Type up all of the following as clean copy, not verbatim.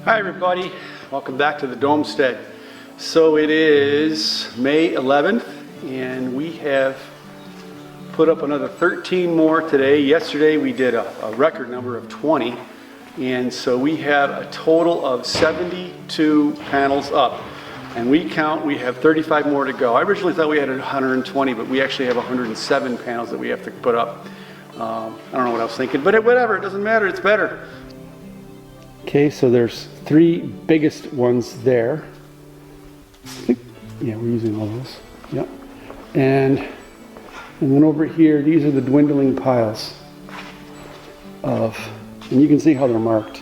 Hi everybody, welcome back to the Domestead. So it is May 11th and we have put up another 13 more today. Yesterday we did a record number of 20, and so we have a total of 72 panels up, and we have 35 more to go. I originally thought we had 120, but we actually have 107 panels that we have to put up. I don't know what I was thinking, but whatever, it doesn't matter, it's better. Okay, so there's three biggest ones there. Yeah, we're using all those. Yep. And then over here, these are the dwindling piles and you can see how they're marked.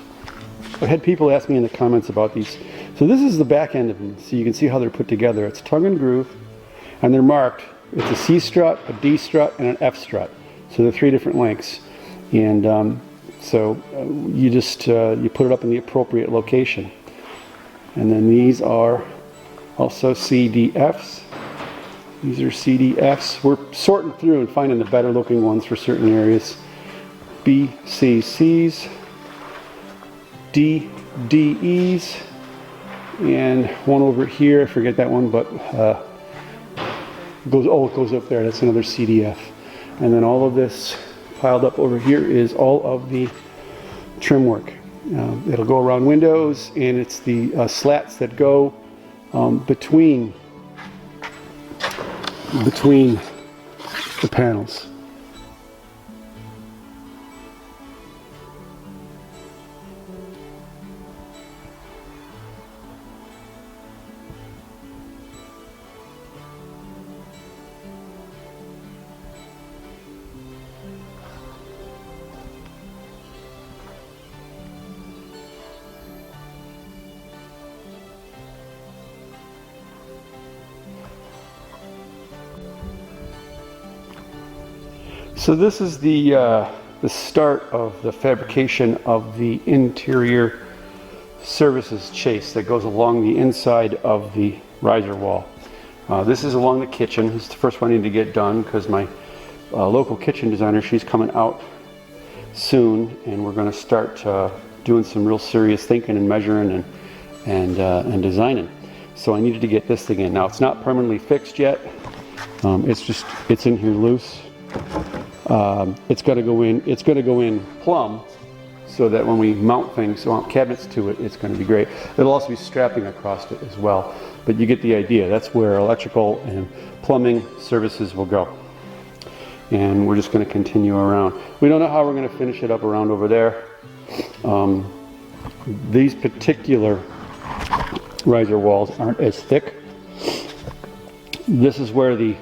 I had people ask me in the comments about these. So this is the back end of them, so you can see how they're put together. It's tongue and groove, and they're marked. It's a C strut, a D strut, and an F strut. So they're three different lengths. And so you just you put it up in the appropriate location. And then these are also CDFs. These are CDFs. We're sorting through and finding the better looking ones for certain areas. BCCs, DDEs, and one over here, I forget that one, but it goes up there. That's another CDF. And then all of this piled up over here is all of the trim work. It'll go around windows, and it's the slats that go between the panels. So this is the start of the fabrication of the interior services chase that goes along the inside of the riser wall. This is along the kitchen. This is the first one I need to get done because my local kitchen designer, she's coming out soon, and we're going to start doing some real serious thinking and measuring and designing. So I needed to get this thing in. Now it's not permanently fixed yet. It's in here loose. It's going to go in. It's going to go in plumb, so that when we mount cabinets to it, it's going to be great. It'll also be strapping across it as well. But you get the idea. That's where electrical and plumbing services will go. And we're just going to continue around. We don't know how we're going to finish it up around over there. These particular riser walls aren't as thick. This is where the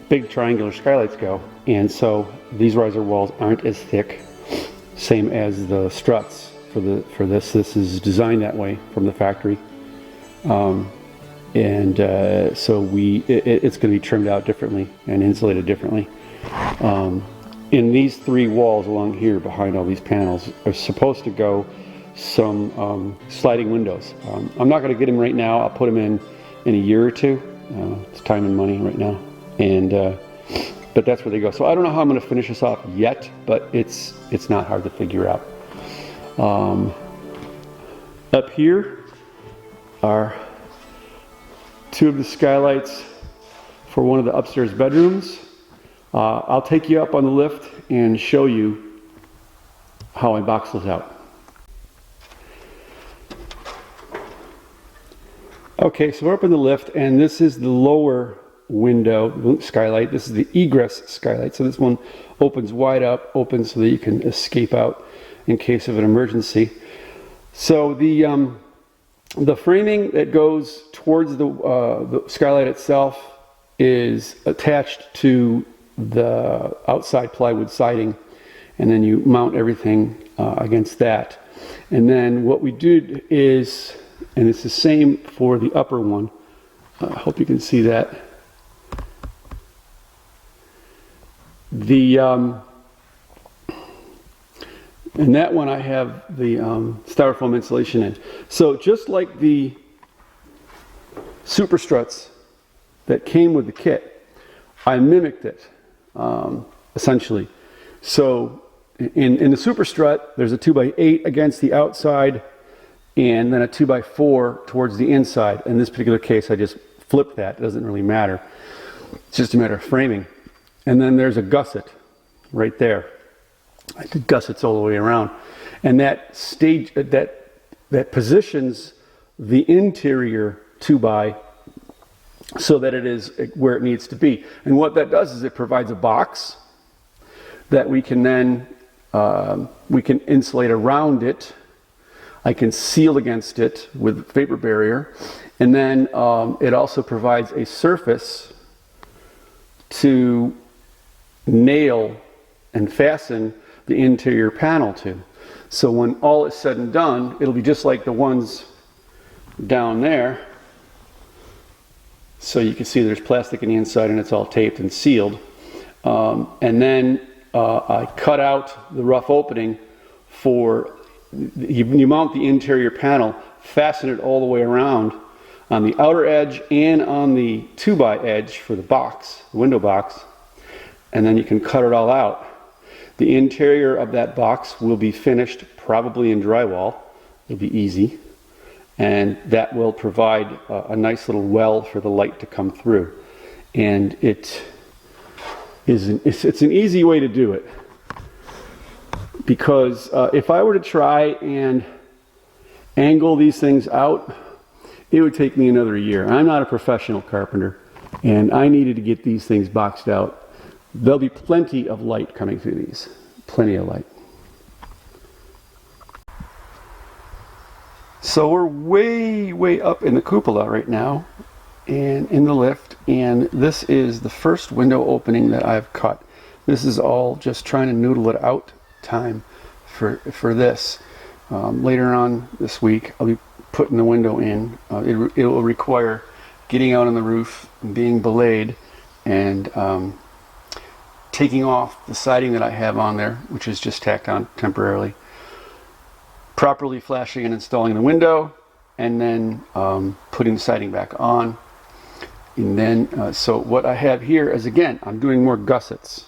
big triangular skylights go, and so these riser walls aren't as thick, same as the struts for this. This is designed that way from the factory, so it's going to be trimmed out differently and insulated differently. In these three walls along here behind all these panels are supposed to go some sliding windows. I'm not going to get them right now. I'll put them in a year or two. It's time and money right now. But that's where they go. So I don't know how I'm going to finish this off yet, but it's not hard to figure out. Up here are two of the skylights for one of the upstairs bedrooms. I'll take you up on the lift and show you how I box those out. Okay, so we're up in the lift, and this is the lower window skylight. This is the egress skylight. So this one opens wide up, open so that you can escape out in case of an emergency. So the framing that goes towards the skylight itself is attached to the outside plywood siding, and then you mount everything against that. And then what we did is, and it's the same for the upper one, I hope you can see that. And that one I have the styrofoam insulation in. So just like the super struts that came with the kit, I mimicked it essentially. So in the super strut, there's a 2x8 against the outside and then a 2x4 towards the inside. In this particular case, I just flipped that. It doesn't really matter. It's just a matter of framing. And then there's a gusset right there. I did gussets all the way around. And that positions the interior 2x so that it is where it needs to be. And what that does is it provides a box that we can then we can insulate around it. I can seal against it with vapor barrier, and then it also provides a surface to nail and fasten the interior panel to. So when all is said and done, it'll be just like the ones down there. So you can see there's plastic in the inside and it's all taped and sealed. And then I cut out the rough opening for, you mount the interior panel, fasten it all the way around on the outer edge and on the 2x edge for the box, the window box, and then you can cut it all out. The interior of that box will be finished probably in drywall. It'll be easy, and that will provide a nice little well for the light to come through. And it's an easy way to do it, because if I were to try and angle these things out, it would take me another year. I'm not a professional carpenter, and I needed to get these things boxed out. There'll be plenty of light coming through these, plenty of light. So we're way up in the cupola right now, and in the lift, and this is the first window opening that I've cut. This is all just trying to noodle it out time for this. Later on this week, I'll be putting the window in. It will require getting out on the roof and being belayed, and taking off the siding that I have on there, which is just tacked on temporarily, properly flashing and installing the window, and then putting the siding back on. And then, so what I have here is, again, I'm doing more gussets.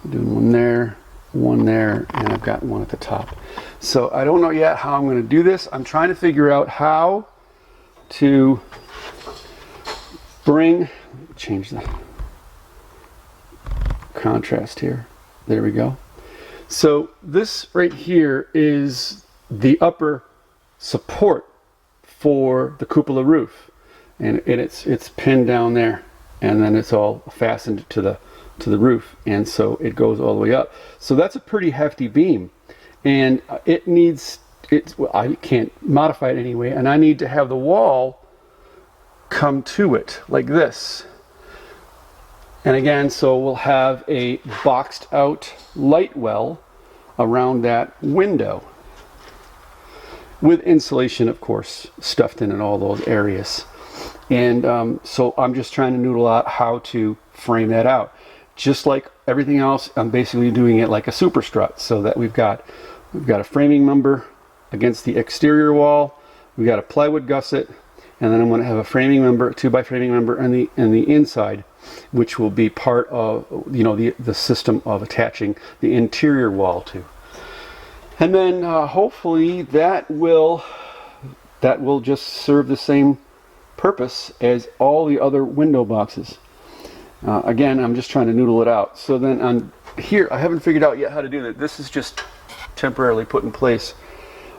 I'm doing one there, and I've got one at the top. So I don't know yet how I'm going to do this. I'm trying to figure out how to change the contrast here. There we go. So this right here is the upper support for the cupola roof, and it's pinned down there, and then it's all fastened to the roof, and so it goes all the way up. So that's a pretty hefty beam, and well, I can't modify it anyway, and I need to have the wall come to it like this. And again, so we'll have a boxed out light well around that window, with insulation, of course, stuffed in all those areas. And so I'm just trying to noodle out how to frame that out. Just like everything else, I'm basically doing it like a super strut, so that we've got a framing member against the exterior wall, we've got a plywood gusset, and then I'm going to have a framing member, 2x framing member on the inside, which will be part of, you know, the system of attaching the interior wall to. And then hopefully that will just serve the same purpose as all the other window boxes. Again, I'm just trying to noodle it out. So then on here, I haven't figured out yet how to do that. This is just temporarily put in place.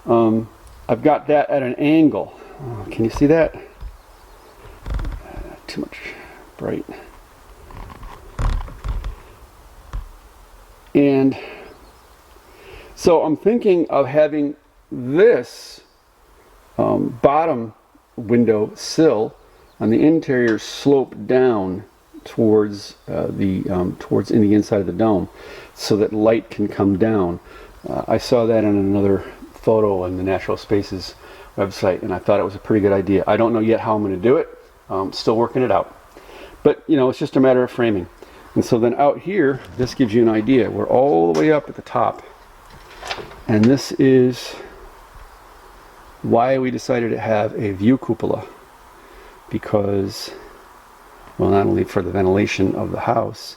I've got that at an angle. Can you see that? Too much bright. And so I'm thinking of having this bottom window sill on the interior slope down towards towards in the inside of the dome, so that light can come down. I saw that in another photo on the Natural Spaces website, and I thought it was a pretty good idea. I don't know yet how I'm going to do it. Still working it out. But you know, it's just a matter of framing. And so then out here, this gives you an idea. We're all the way up at the top. And this is why we decided to have a view cupola. Because, well, not only for the ventilation of the house,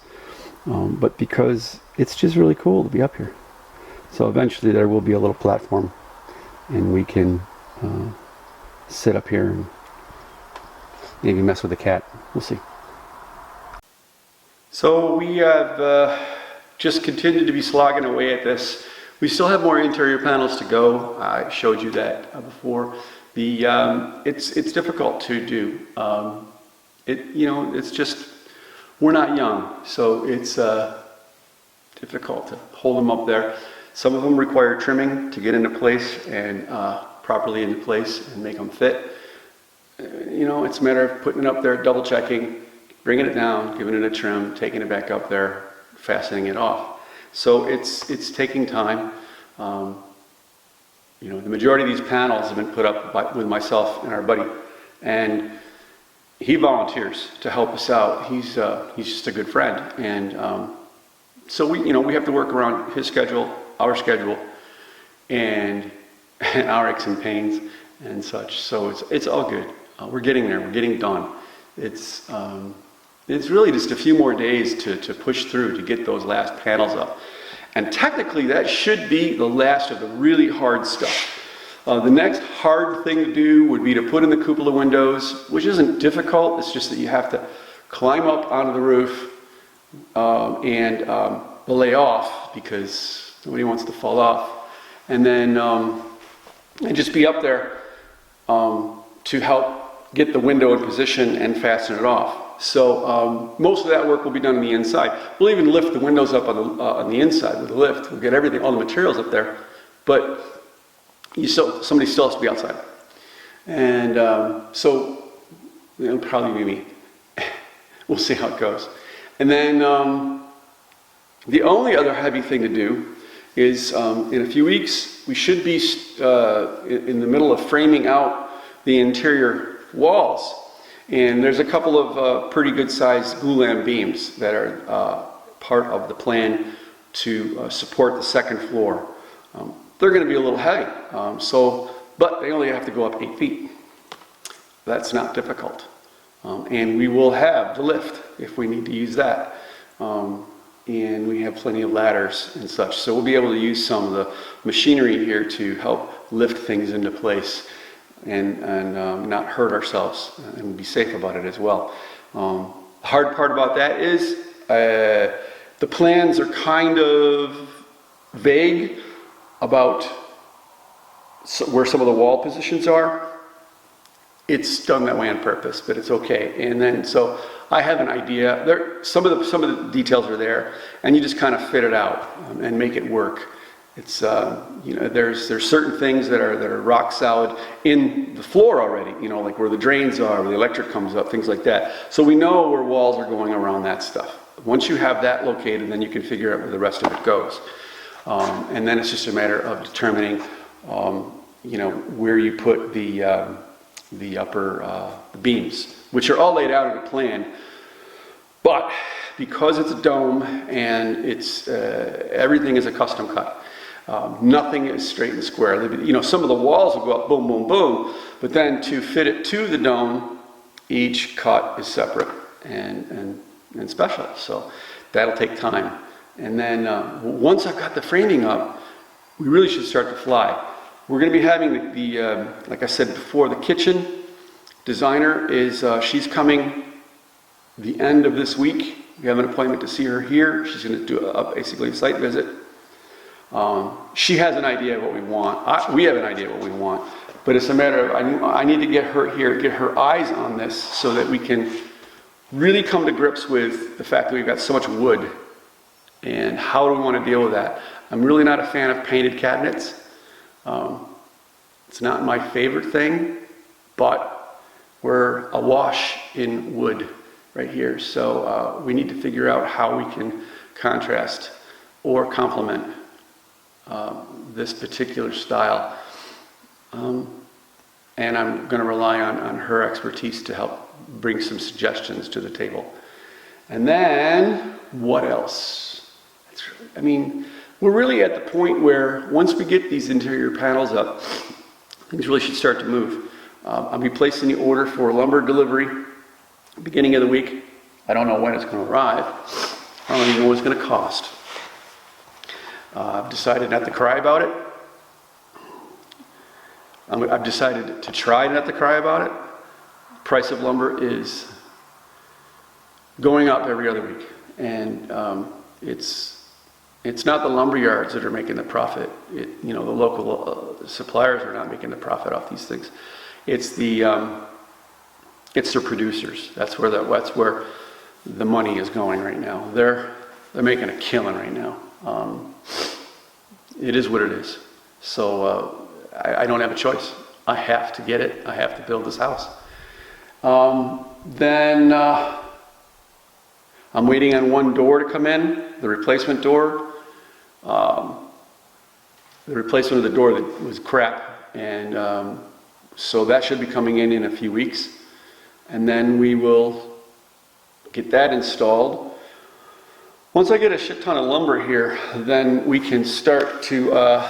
but because it's just really cool to be up here. So eventually there will be a little platform, and we can sit up here and maybe mess with the cat. We'll see. So we have just continued to be slogging away at this. We still have more interior panels to go. I showed you that before. It's difficult to do. It's just, we're not young, so it's difficult to hold them up there. Some of them require trimming to get into place and properly into place and make them fit. It's a matter of putting it up there, double checking, bringing it down, giving it a trim, taking it back up there, fastening it off. So it's taking time. The majority of these panels have been put up with myself and our buddy, and he volunteers to help us out. He's just a good friend, and so we have to work around his schedule, our schedule, and our aches and pains and such. So it's all good. We're getting there. We're getting done. It's really just a few more days to push through to get those last panels up. And technically, that should be the last of the really hard stuff. The next hard thing to do would be to put in the cupola windows, which isn't difficult. It's just that you have to climb up onto the roof and belay off, because nobody wants to fall off. And then and just be up there to help get the window in position and fasten it off. So most of that work will be done on the inside. We'll even lift the windows up on the inside with the lift. We'll get everything, all the materials up there, but somebody still has to be outside. And so it'll probably be me. We'll see how it goes. And then the only other heavy thing to do is in a few weeks we should be in the middle of framing out the interior walls. And there's a couple of pretty good sized glulam beams that are part of the plan to support the second floor. They're going to be a little heavy, but they only have to go up 8 feet. That's not difficult. And we will have the lift if we need to use that. And we have plenty of ladders and such. So we'll be able to use some of the machinery here to help lift things into place and not hurt ourselves, and be safe about it as well. The hard part about that is the plans are kind of vague about where some of the wall positions are. It's done that way on purpose, but it's okay. And then so I have an idea. Some of the details are there, and you just kind of fit it out and make it work. It's there's certain things that are rock solid in the floor already, like where the drains are, where the electric comes up, things like that. So we know where walls are going around that stuff. Once you have that located, then you can figure out where the rest of it goes. And then it's just a matter of determining, where you put the upper beams, which are all laid out in the plan. But because it's a dome and it's everything is a custom cut. Nothing is straight and square. Some of the walls will go up boom, boom, boom, but then to fit it to the dome, each cut is separate and special. So that'll take time. And then once I've got the framing up, we really should start to fly. We're going to be having the like I said before, the kitchen designer is she's coming the end of this week. We have an appointment to see her here. She's going to do basically a site visit. She has an idea of what we want. We have an idea of what we want, but it's a matter of I need to get her here, get her eyes on this, so that we can really come to grips with the fact that we've got so much wood, and how do we want to deal with that. I'm really not a fan of painted cabinets. It's not my favorite thing, but we're awash in wood right here, so we need to figure out how we can contrast or complement this particular style. And I'm going to rely on her expertise to help bring some suggestions to the table. And then, what else? We're really at the point where once we get these interior panels up, things really should start to move. I'll be placing the order for lumber delivery beginning of the week. I don't know when it's going to arrive. I don't even know what it's going to cost. I've decided not to cry about it. I've decided to try not to cry about it. Price of lumber is going up every other week, and it's not the lumber yards that are making the profit. The local suppliers are not making the profit off these things. It's their producers. That's where the money is going right now. They're making a killing right now. It is what it is. So I don't have a choice. I have to get it. I have to build this house. Then I'm waiting on one door to come in, the replacement door. The replacement of the door that was crap, and so that should be coming in a few weeks, and then we will get that installed. Once I get a shit ton of lumber here, then we can start to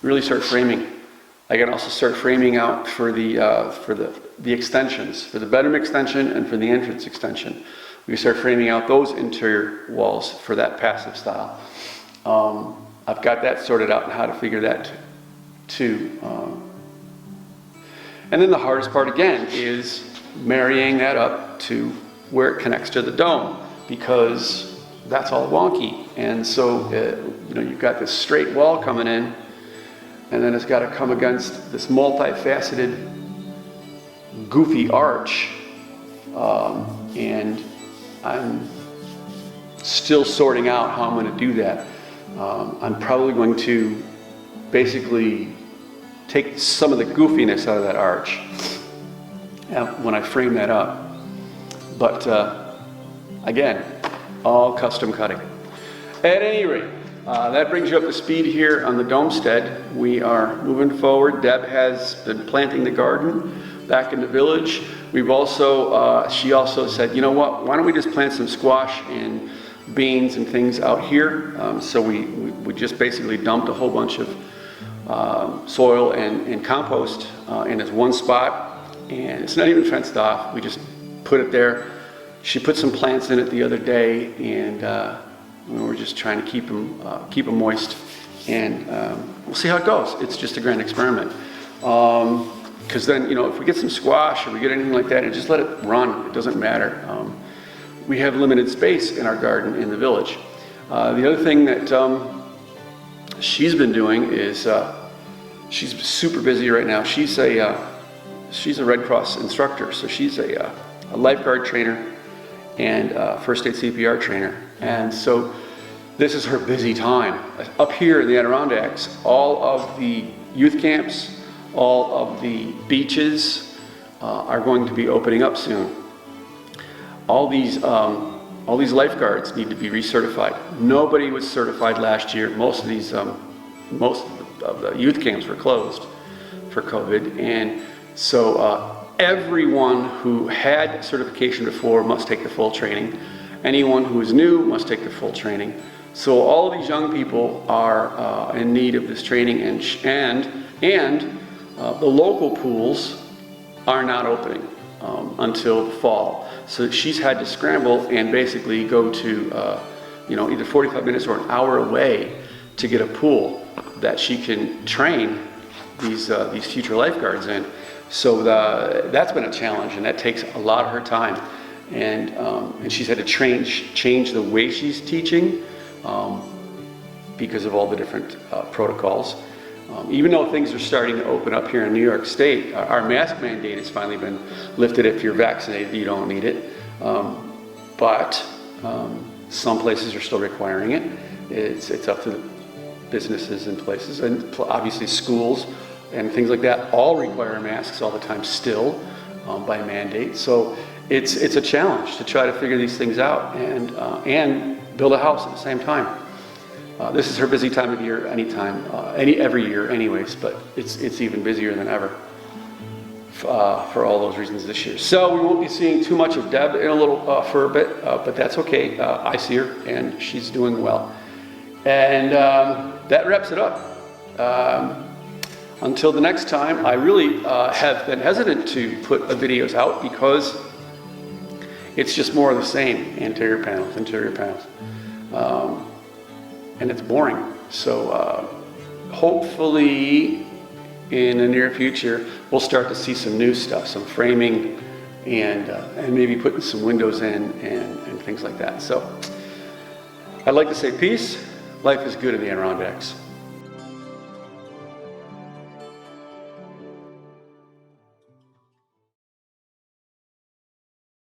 really start framing. I can also start framing out for the extensions, for the bedroom extension and for the entrance extension. We can start framing out those interior walls for that passive style. I've got that sorted out and how to figure that too. And then the hardest part again is marrying that up to where it connects to the dome, because that's all wonky. And so you've got this straight wall coming in, and then it's got to come against this multifaceted, goofy arch, and I'm still sorting out how I'm going to do that. I'm probably going to basically take some of the goofiness out of that arch when I frame that up. But again, all custom cutting. At any rate, that brings you up to speed here on the Domestead. We are moving forward. Deb has been planting the garden back in the village. We've also, she also said, you know what, why don't we just plant some squash and beans and things out here. So we just basically dumped a whole bunch of soil and compost in this one spot, and it's not even fenced off. We just put it there. She put some plants in it the other day, and we're just trying to keep them moist, and we'll see how it goes. It's just a grand experiment. Because then, if we get some squash or we get anything like that, and just let it run, it doesn't matter. We have limited space in our garden in the village. The other thing that she's been doing is she's super busy right now. She's a Red Cross instructor, so she's a lifeguard trainer and first aid CPR trainer, and so this is her busy time. Up here in the Adirondacks, all of the youth camps, all of the beaches are going to be opening up soon. All these lifeguards need to be recertified. Nobody was certified last year. Most of the youth camps were closed for COVID, and so everyone who had certification before must take the full training. Anyone who is new must take the full training. So all of these young people are in need of this training, and the local pools are not opening until the fall. So she's had to scramble and basically go to either 45 minutes or an hour away to get a pool that she can train these future lifeguards in. So that's been a challenge, and that takes a lot of her time. And she's had to change the way she's teaching because of all the different protocols. Even though things are starting to open up here in New York State, our mask mandate has finally been lifted. If you're vaccinated, you don't need it. But some places are still requiring it. It's up to the businesses and places, and obviously schools and things like that all require masks all the time still by mandate. So it's a challenge to try to figure these things out and build a house at the same time. This is her busy time of year every year anyways, but it's even busier than ever for all those reasons this year. So we won't be seeing too much of Deb in a little for a bit, but that's okay. I see her and she's doing well. And that wraps it up. Until the next time, I really have been hesitant to put videos out because it's just more of the same, interior panels. And it's boring. So hopefully in the near future, we'll start to see some new stuff, some framing, and maybe putting some windows in and things like that. So I'd like to say peace. Life is good in the Adirondacks.